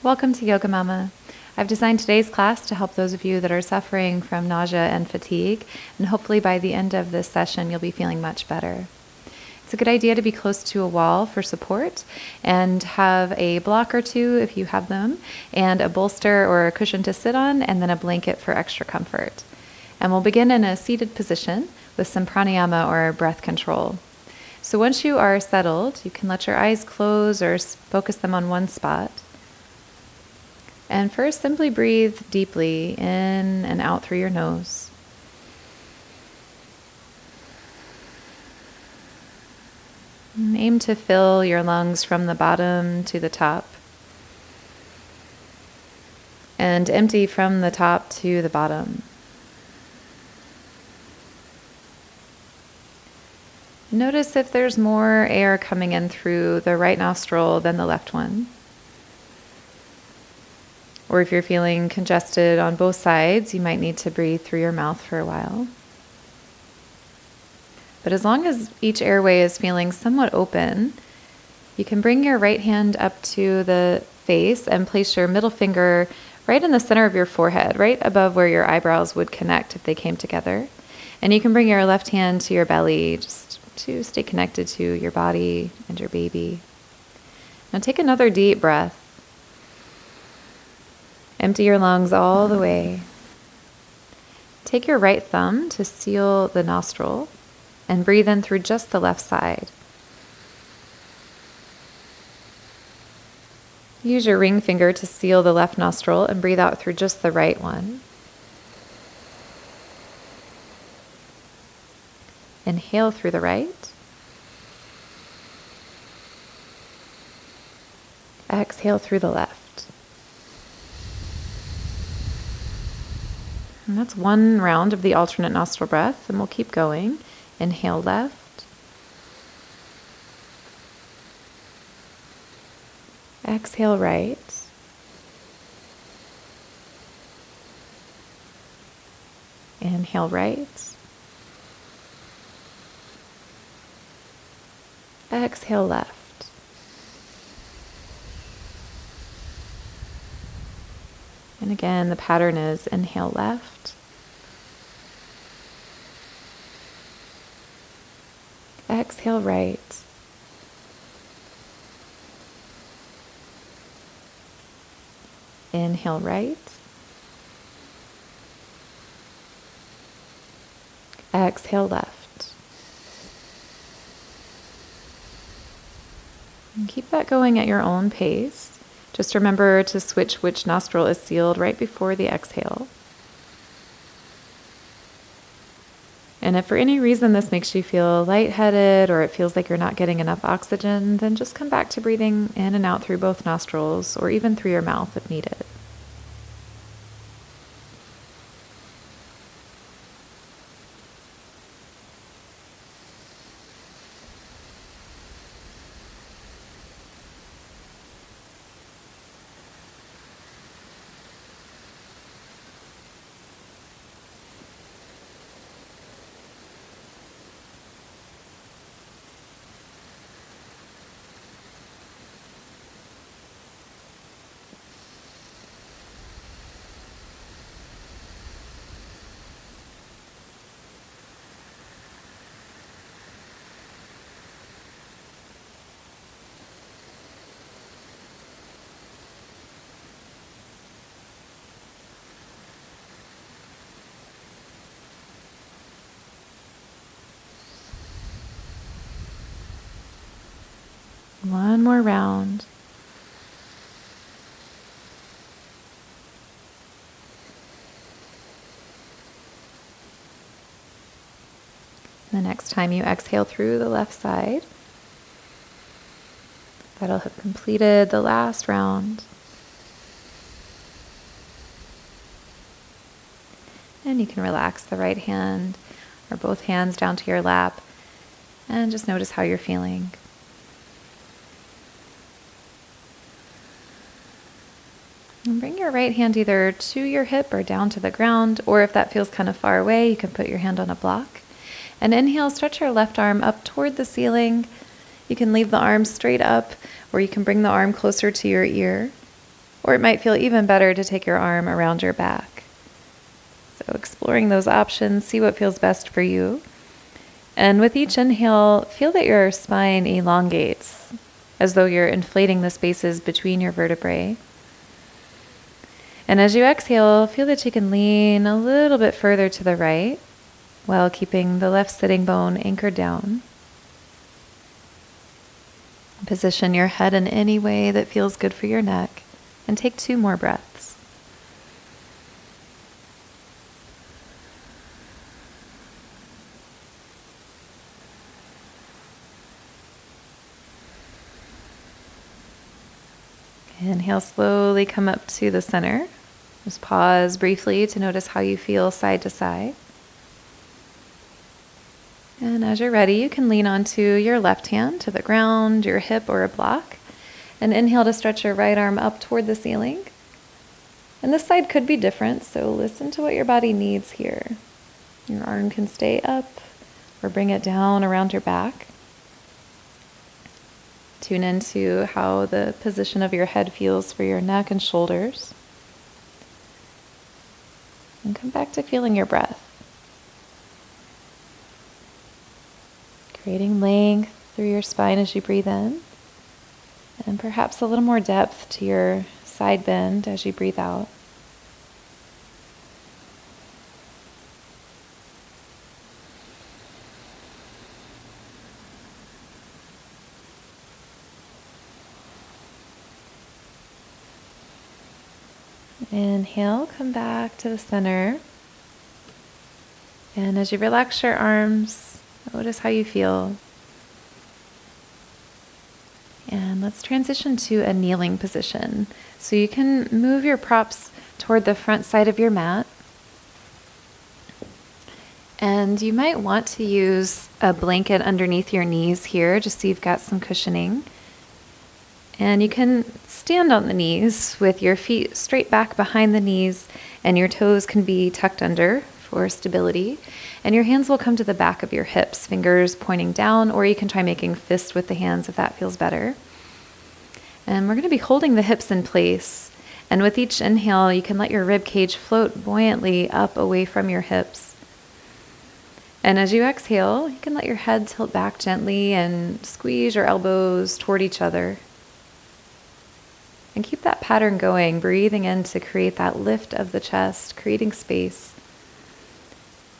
Welcome to Yoga Mama. I've designed today's class to help those of you that are suffering from nausea and fatigue, and hopefully by the end of this session you'll be feeling much better. It's a good idea to be close to a wall for support and have a block or two if you have them, and a bolster or a cushion to sit on, and then a blanket for extra comfort. And we'll begin in a seated position with some pranayama or breath control. So once you are settled, you can let your eyes close or focus them on one spot. And first, simply breathe deeply in and out through your nose. And aim to fill your lungs from the bottom to the top. And empty from the top to the bottom. Notice if there's more air coming in through the right nostril than the left one. Or if you're feeling congested on both sides, you might need to breathe through your mouth for a while. But as long as each airway is feeling somewhat open, you can bring your right hand up to the face and place your middle finger right in the center of your forehead, right above where your eyebrows would connect if they came together. And you can bring your left hand to your belly just to stay connected to your body and your baby. Now take another deep breath. Empty your lungs all the way. Take your right thumb to seal the nostril and breathe in through just the left side. Use your ring finger to seal the left nostril and breathe out through just the right one. Inhale through the right. Exhale through the left. And that's one round of the alternate nostril breath, and we'll keep going. Inhale left. Exhale right. Inhale right. Exhale left. And again, the pattern is inhale left. Exhale right. Inhale right. Exhale left. And keep that going at your own pace. Just remember to switch which nostril is sealed right before the exhale. And if for any reason this makes you feel lightheaded or it feels like you're not getting enough oxygen, then just come back to breathing in and out through both nostrils or even through your mouth if needed. One more round. The next time you exhale through the left side, that'll have completed the last round. And you can relax the right hand or both hands down to your lap and just notice how you're feeling. And bring your right hand either to your hip or down to the ground, or if that feels kind of far away, you can put your hand on a block. And inhale, stretch your left arm up toward the ceiling. You can leave the arm straight up, or you can bring the arm closer to your ear. Or it might feel even better to take your arm around your back. So exploring those options, see what feels best for you. And with each inhale, feel that your spine elongates, as though you're inflating the spaces between your vertebrae. And as you exhale, feel that you can lean a little bit further to the right while keeping the left sitting bone anchored down. Position your head in any way that feels good for your neck, and take 2 more breaths. Inhale, slowly come up to the center. Just pause briefly to notice how you feel side to side. And as you're ready, you can lean onto your left hand to the ground, your hip, or a block. And inhale to stretch your right arm up toward the ceiling. And this side could be different, so listen to what your body needs here. Your arm can stay up or bring it down around your back. Tune into how the position of your head feels for your neck and shoulders. And come back to feeling your breath. Creating length through your spine as you breathe in. And perhaps a little more depth to your side bend as you breathe out. Inhale, come back to the center. And as you relax your arms, notice how you feel. And let's transition to a kneeling position. So you can move your props toward the front side of your mat. And you might want to use a blanket underneath your knees here, just so you've got some cushioning. And you can stand on the knees with your feet straight back behind the knees, and your toes can be tucked under for stability. And your hands will come to the back of your hips, fingers pointing down, or you can try making fists with the hands if that feels better. And we're going to be holding the hips in place. And with each inhale, you can let your rib cage float buoyantly up away from your hips. And as you exhale, you can let your head tilt back gently and squeeze your elbows toward each other. And keep that pattern going, breathing in to create that lift of the chest, creating space.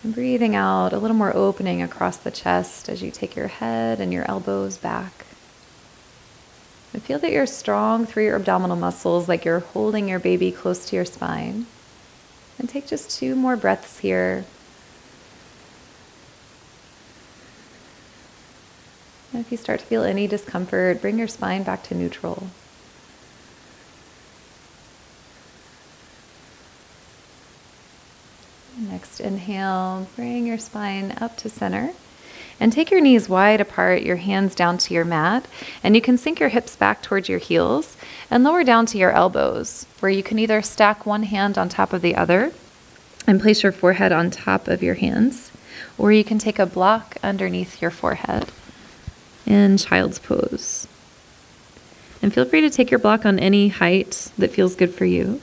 And breathing out, a little more opening across the chest as you take your head and your elbows back. And feel that you're strong through your abdominal muscles, like you're holding your baby close to your spine. And take just 2 more breaths here. And if you start to feel any discomfort, bring your spine back to neutral. Next inhale, bring your spine up to center and take your knees wide apart, your hands down to your mat, and you can sink your hips back towards your heels and lower down to your elbows, where you can either stack one hand on top of the other and place your forehead on top of your hands, or you can take a block underneath your forehead in child's pose. And feel free to take your block on any height that feels good for you.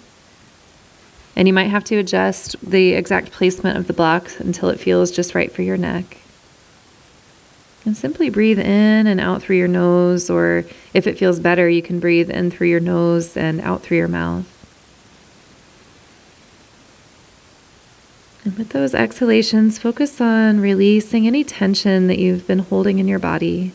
And you might have to adjust the exact placement of the block until it feels just right for your neck. And simply breathe in and out through your nose, or if it feels better, you can breathe in through your nose and out through your mouth. And with those exhalations, focus on releasing any tension that you've been holding in your body.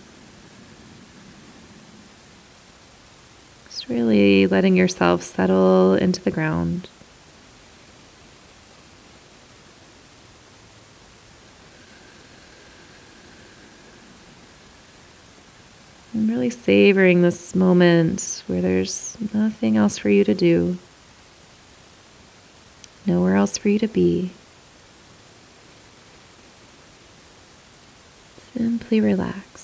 Just really letting yourself settle into the ground. And really savoring this moment where there's nothing else for you to do, nowhere else for you to be. Simply relax.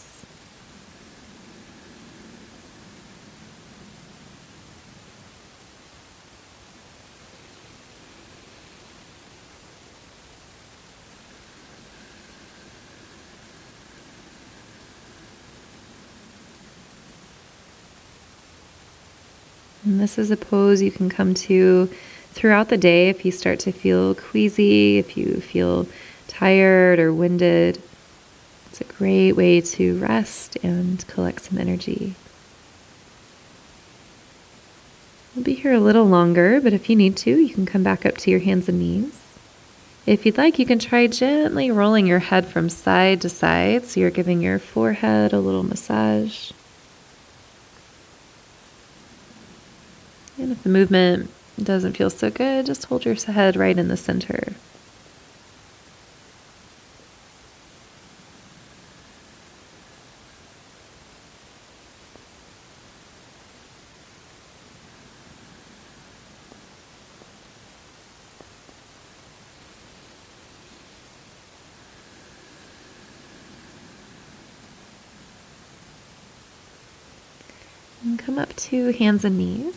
And this is a pose you can come to throughout the day if you start to feel queasy, if you feel tired or winded. It's a great way to rest and collect some energy. We'll be here a little longer, but if you need to, you can come back up to your hands and knees. If you'd like, you can try gently rolling your head from side to side, so you're giving your forehead a little massage. And if the movement doesn't feel so good, just hold your head right in the center. And come up to hands and knees.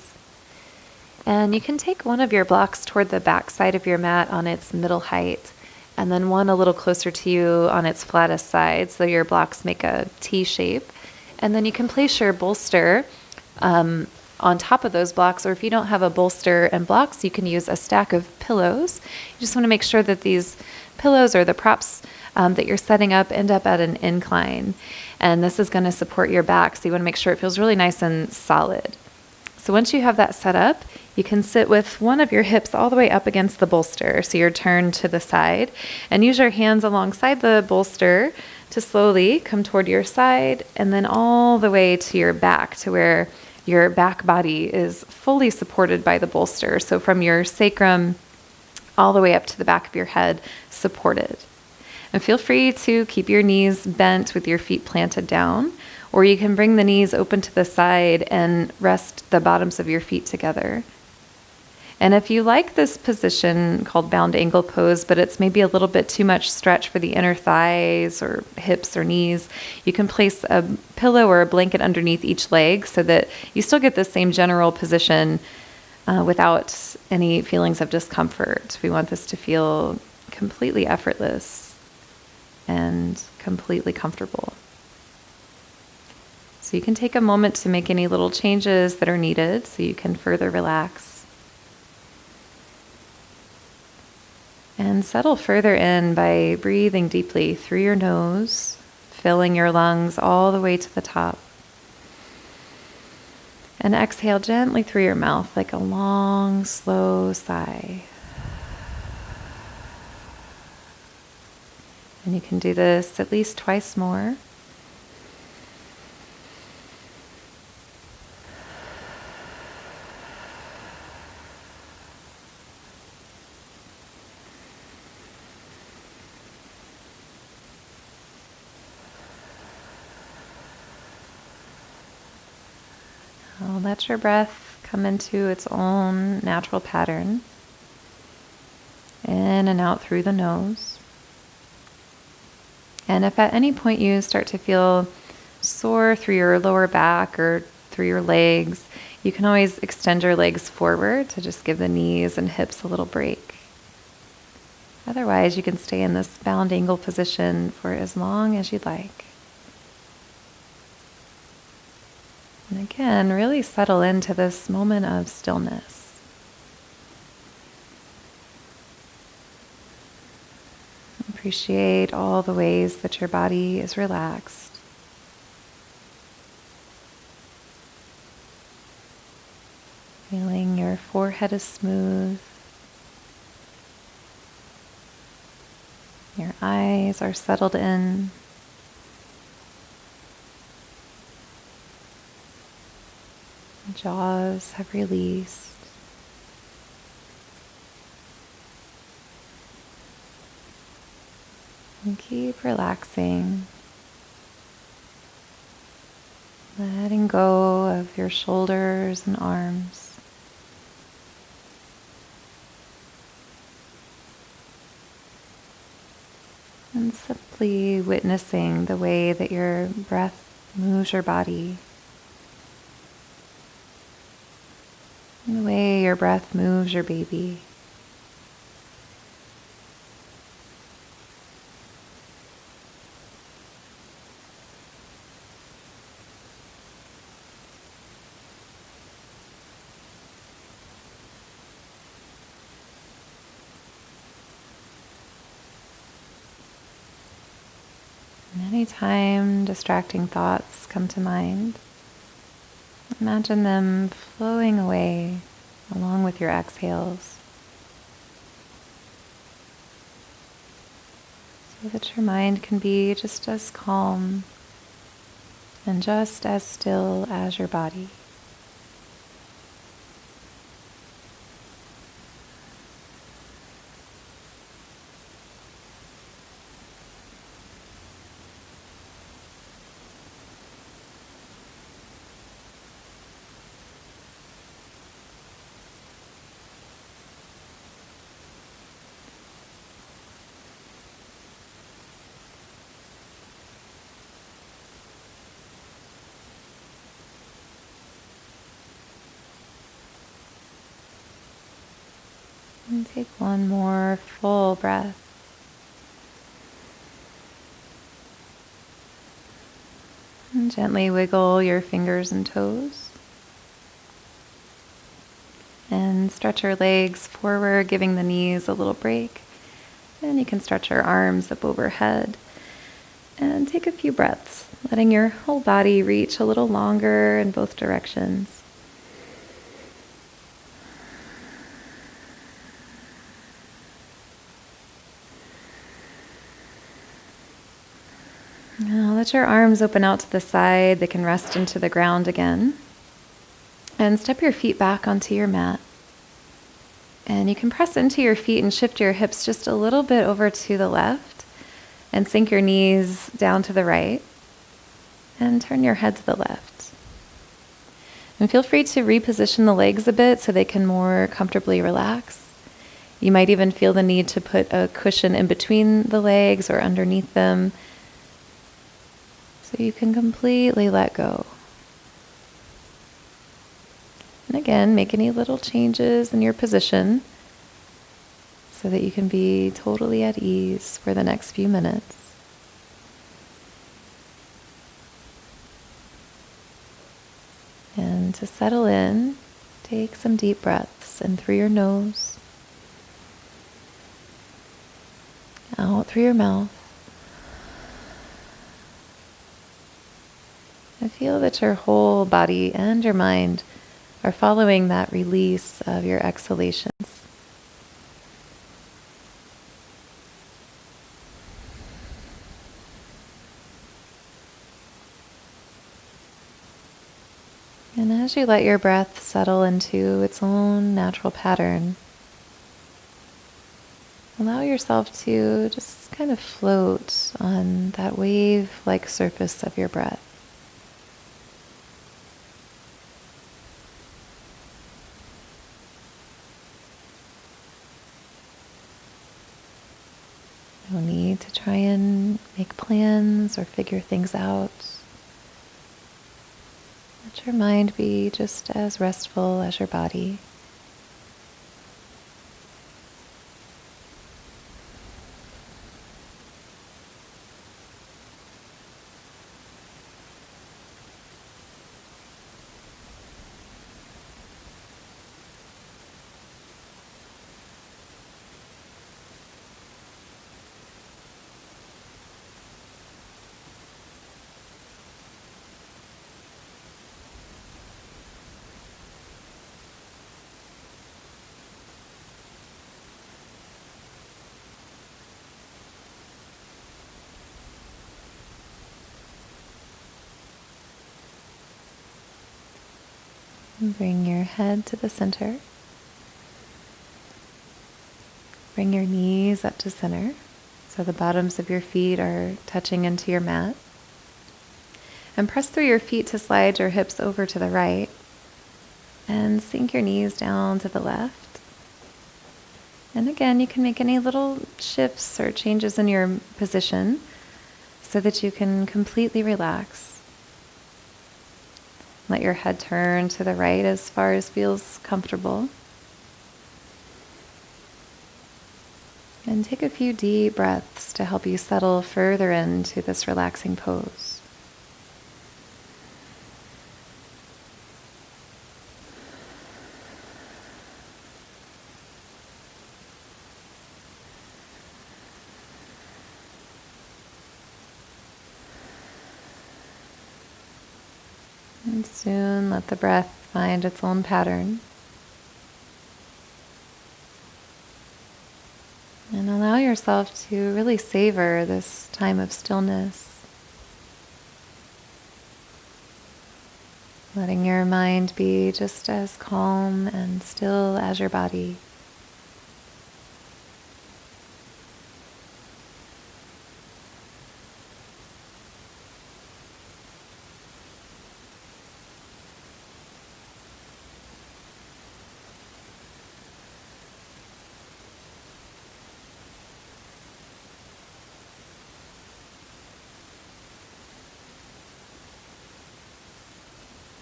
And you can take one of your blocks toward the back side of your mat on its middle height, and then one a little closer to you on its flattest side, so your blocks make a T shape. And then you can place your bolster on top of those blocks, or if you don't have a bolster and blocks, you can use a stack of pillows. You just want to make sure that these pillows or the props that you're setting up end up at an incline. And this is going to support your back, so you want to make sure it feels really nice and solid. So once you have that set up, you can sit with one of your hips all the way up against the bolster, so you're turned to the side, and use your hands alongside the bolster to slowly come toward your side and then all the way to your back, to where your back body is fully supported by the bolster. So from your sacrum all the way up to the back of your head, supported. And feel free to keep your knees bent with your feet planted down, or you can bring the knees open to the side and rest the bottoms of your feet together. And if you like this position called bound ankle pose, but it's maybe a little bit too much stretch for the inner thighs or hips or knees, you can place a pillow or a blanket underneath each leg so that you still get the same general position without any feelings of discomfort. We want this to feel completely effortless and completely comfortable. So you can take a moment to make any little changes that are needed so you can further relax. And settle further in by breathing deeply through your nose, filling your lungs all the way to the top. And exhale gently through your mouth like a long, slow sigh. And you can do this at least twice more. Now let your breath come into its own natural pattern. In and out through the nose. And if at any point you start to feel sore through your lower back or through your legs, you can always extend your legs forward to just give the knees and hips a little break. Otherwise, you can stay in this bound angle position for as long as you'd like. And again, really settle into this moment of stillness. Appreciate all the ways that your body is relaxed. Feeling your forehead is smooth. Your eyes are settled in. Jaws have released. And keep relaxing. Letting go of your shoulders and arms. And simply witnessing the way that your breath moves your body. And the way your breath moves your baby. And anytime distracting thoughts come to mind, imagine them flowing away along with your exhales, so that your mind can be just as calm and just as still as your body. And take one more full breath. And gently wiggle your fingers and toes. And stretch your legs forward, giving the knees a little break. And you can stretch your arms up overhead. And take a few breaths, letting your whole body reach a little longer in both directions. Now let your arms open out to the side. They can rest into the ground again. And step your feet back onto your mat. And you can press into your feet and shift your hips just a little bit over to the left. And sink your knees down to the right. And turn your head to the left. And feel free to reposition the legs a bit so they can more comfortably relax. You might even feel the need to put a cushion in between the legs or underneath them, so you can completely let go. And again, make any little changes in your position so that you can be totally at ease for the next few minutes. And to settle in, take some deep breaths in through your nose, out through your mouth. And feel that your whole body and your mind are following that release of your exhalations. And as you let your breath settle into its own natural pattern, allow yourself to just kind of float on that wave-like surface of your breath. No need to try and make plans or figure things out. Let your mind be just as restful as your body. And bring your head to the center. Bring your knees up to center, so the bottoms of your feet are touching into your mat. And press through your feet to slide your hips over to the right. And sink your knees down to the left. And again, you can make any little shifts or changes in your position so that you can completely relax. Let your head turn to the right as far as feels comfortable. And take a few deep breaths to help you settle further into this relaxing pose. And soon let the breath find its own pattern. And allow yourself to really savor this time of stillness. Letting your mind be just as calm and still as your body.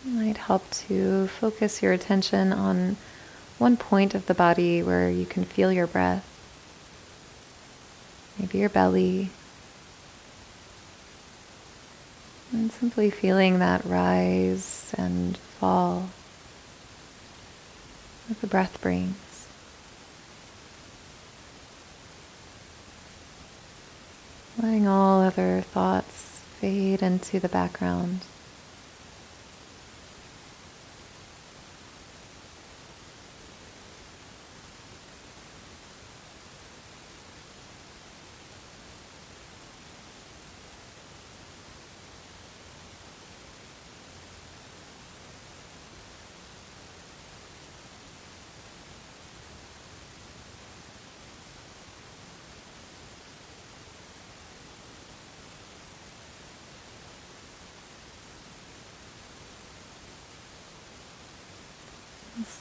It might help to focus your attention on one point of the body where you can feel your breath. Maybe your belly. And simply feeling that rise and fall that the breath brings. Letting all other thoughts fade into the background.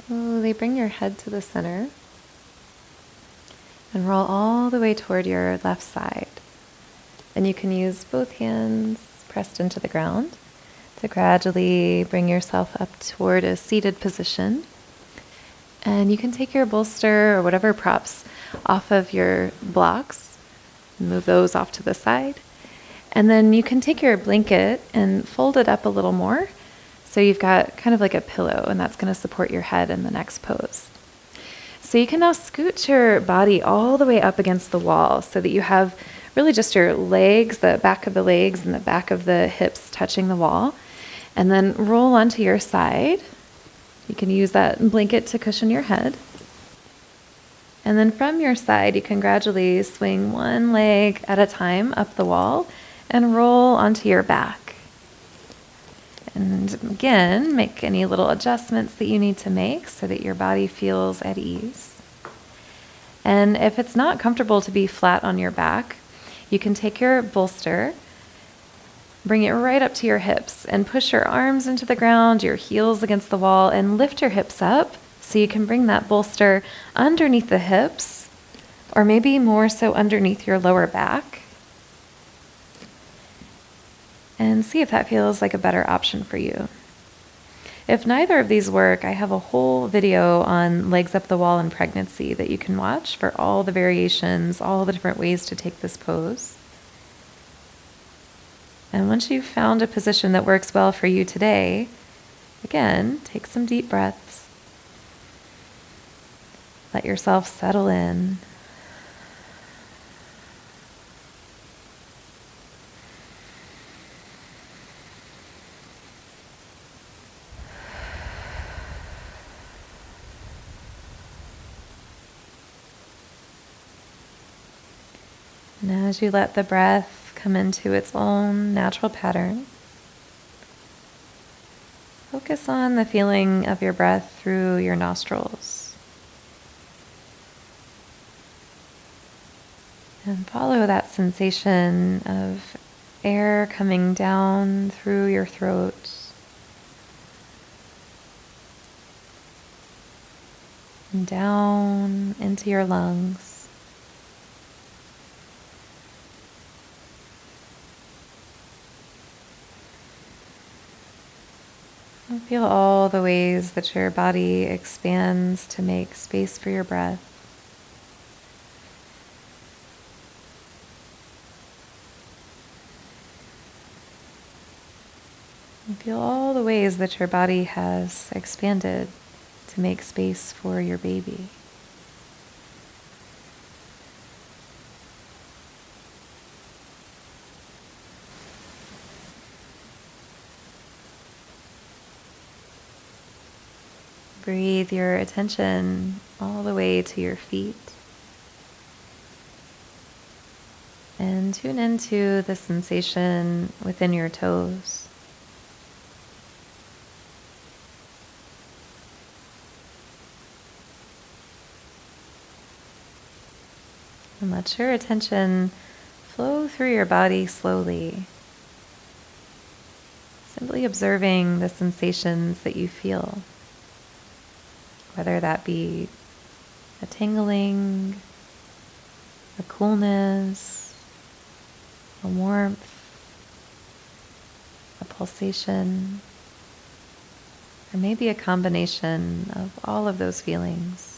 Slowly bring your head to the center and roll all the way toward your left side. Then you can use both hands pressed into the ground to gradually bring yourself up toward a seated position. And you can take your bolster or whatever props off of your blocks, move those off to the side. And then you can take your blanket and fold it up a little more. So you've got kind of like a pillow, and that's going to support your head in the next pose. So you can now scoot your body all the way up against the wall so that you have really just your legs, the back of the legs and the back of the hips touching the wall. And then roll onto your side. You can use that blanket to cushion your head. And then from your side, you can gradually swing one leg at a time up the wall and roll onto your back. And again, make any little adjustments that you need to make so that your body feels at ease. And if it's not comfortable to be flat on your back, you can take your bolster, bring it right up to your hips, and push your arms into the ground, your heels against the wall, and lift your hips up so you can bring that bolster underneath the hips, or maybe more so underneath your lower back. And see if that feels like a better option for you. If neither of these work, I have a whole video on legs up the wall in pregnancy that you can watch for all the variations, all the different ways to take this pose. And once you've found a position that works well for you today, again, take some deep breaths. Let yourself settle in. And as you let the breath come into its own natural pattern, focus on the feeling of your breath through your nostrils. And follow that sensation of air coming down through your throat. And down into your lungs. And feel all the ways that your body expands to make space for your breath. And feel all the ways that your body has expanded to make space for your baby. Breathe your attention all the way to your feet. And tune into the sensation within your toes. And let your attention flow through your body slowly, simply observing the sensations that you feel, whether that be a tingling, a coolness, a warmth, a pulsation, or maybe a combination of all of those feelings.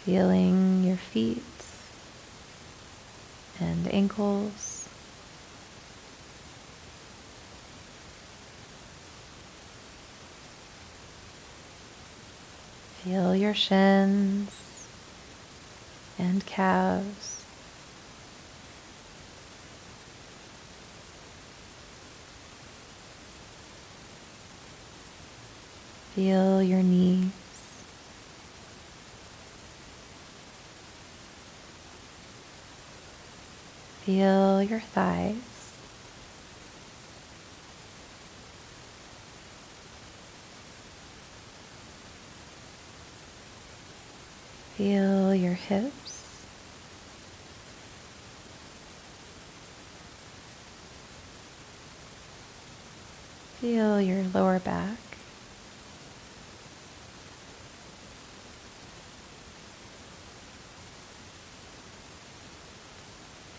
Feeling your feet and ankles. Feel your shins and calves. Feel your knees. Feel your thighs. Feel your hips. Feel your lower back.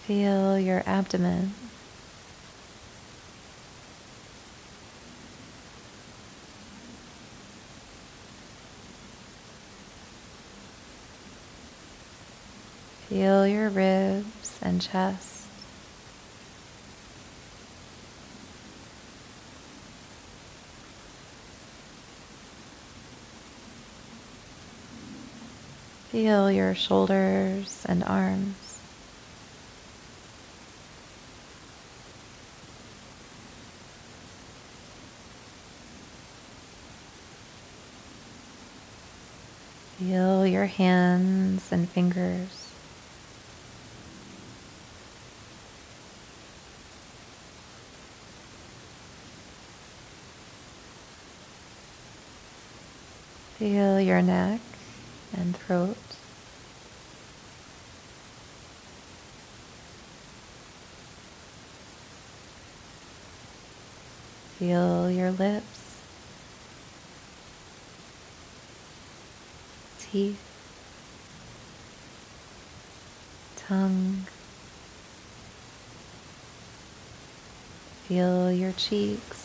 Feel your abdomen. Feel your ribs and chest. Feel your shoulders and arms. Feel your hands and fingers. Feel your neck and throat. Feel your lips, teeth, tongue. Feel your cheeks.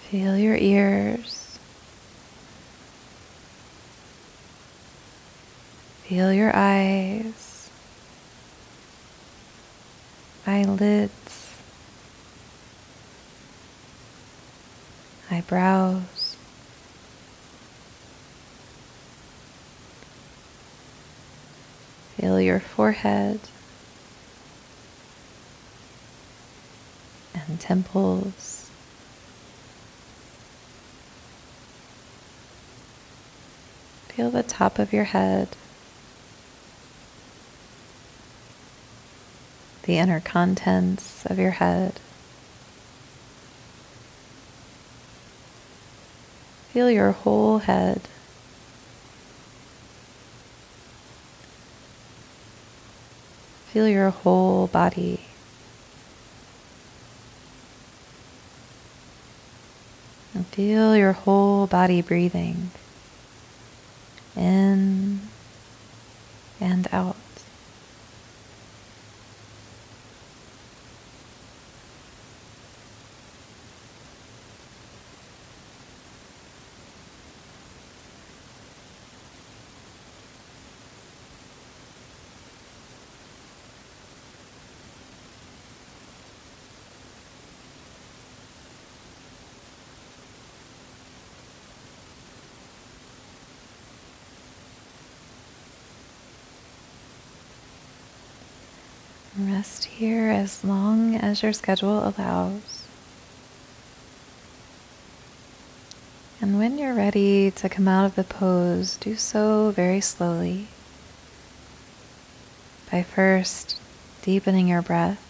Feel your ears. Feel your eyes, eyelids, eyebrows. Feel your forehead and temples. Feel the top of your head, the inner contents of your head. Feel your whole head. Feel your whole body. And feel your whole body breathing in and out. Rest here as long as your schedule allows. And when you're ready to come out of the pose, do so very slowly by first deepening your breath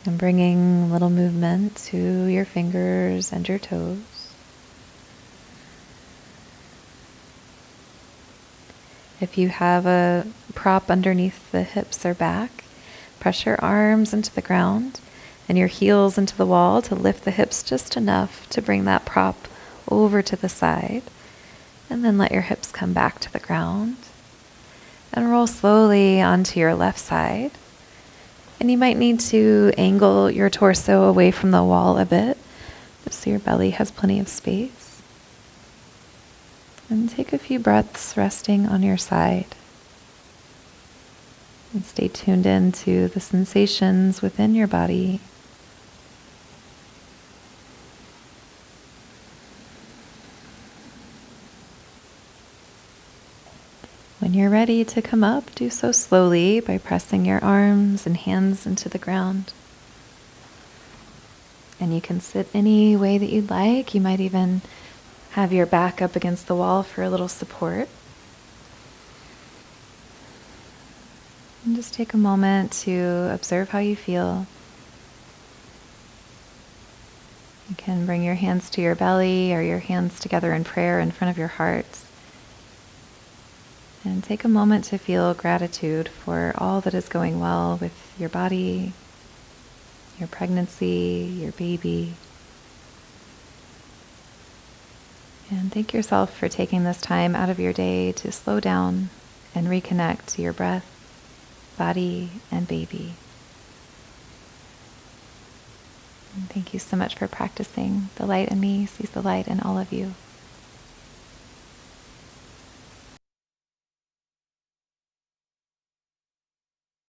and bringing a little movement to your fingers and your toes. If you have a prop underneath the hips or back, press your arms into the ground and your heels into the wall to lift the hips just enough to bring that prop over to the side. And then let your hips come back to the ground. And roll slowly onto your left side. And you might need to angle your torso away from the wall a bit, just so your belly has plenty of space. And take a few breaths resting on your side. And stay tuned in to the sensations within your body. When you're ready to come up, do so slowly by pressing your arms and hands into the ground. And you can sit any way that you'd like. You might even have your back up against the wall for a little support. And just take a moment to observe how you feel. You can bring your hands to your belly or your hands together in prayer in front of your heart. And take a moment to feel gratitude for all that is going well with your body, your pregnancy, your baby. And thank yourself for taking this time out of your day to slow down and reconnect to your breath, body, and baby. And thank you so much for practicing. The light in me sees the light in all of you.